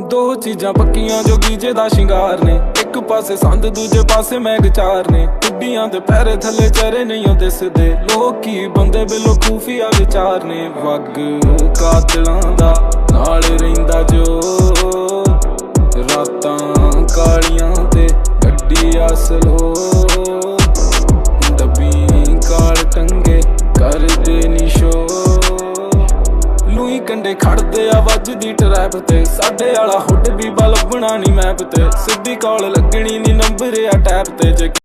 ਦੋ ਚੀਜ਼ਾਂ ਪੱਕੀਆਂ ਜੋ ਗੀਜੇ ਦਾ ਸ਼ਿੰਗਾਰ ਨੇ, ਇੱਕ ਪਾਸੇ ਸੰਦ ਦੂਜੇ ਪਾਸੇ ਮੈਂ ਵਿਚਾਰ ਨੇ। ਟੁੱਡੀਆਂ ਦੇ ਪੈਰੇ ਥੱਲੇ ਚਰੇ ਨਹੀਂ ਉਹ ਦਿਸਦੇ, ਲੋਕੀ ਬੰਦੇ ਬਿਲੋ ਖੂਫੀਆ ਵਿਚਾਰ ਨੇ। ਵਗ ਕਾਤਲਾਂ ਦਾ ਨਾਲ ਰਹਿੰਦਾ ਜੋ, ਰਾਤਾਂ ਕਾਲੀਆਂ ਤੇ ਗੱਡੀ ਅਸਲੋ। ਡੱਬੀ ਕਾਲ ਟੰਗੇ ਕਰਦੇ ਨੀ ਸ਼ੋ, ਲੂਈ ਕੰਡੇ ਖੜਦੇ ਆ ਵੱਜਦੀ ਟਰੈਪ ਤੇ। ਸਾਡੇ ਵਾਲਾ ਹੁੱਡ ਵੀ ਲੱਭਣਾ ਨੀ ਮੈਪ ਤੇ, ਸਿੱਧੀ ਕਾਲ ਲੱਗਣੀ ਨੀ ਨੰਬਰ ਆ ਟੈਪ ਤੇ।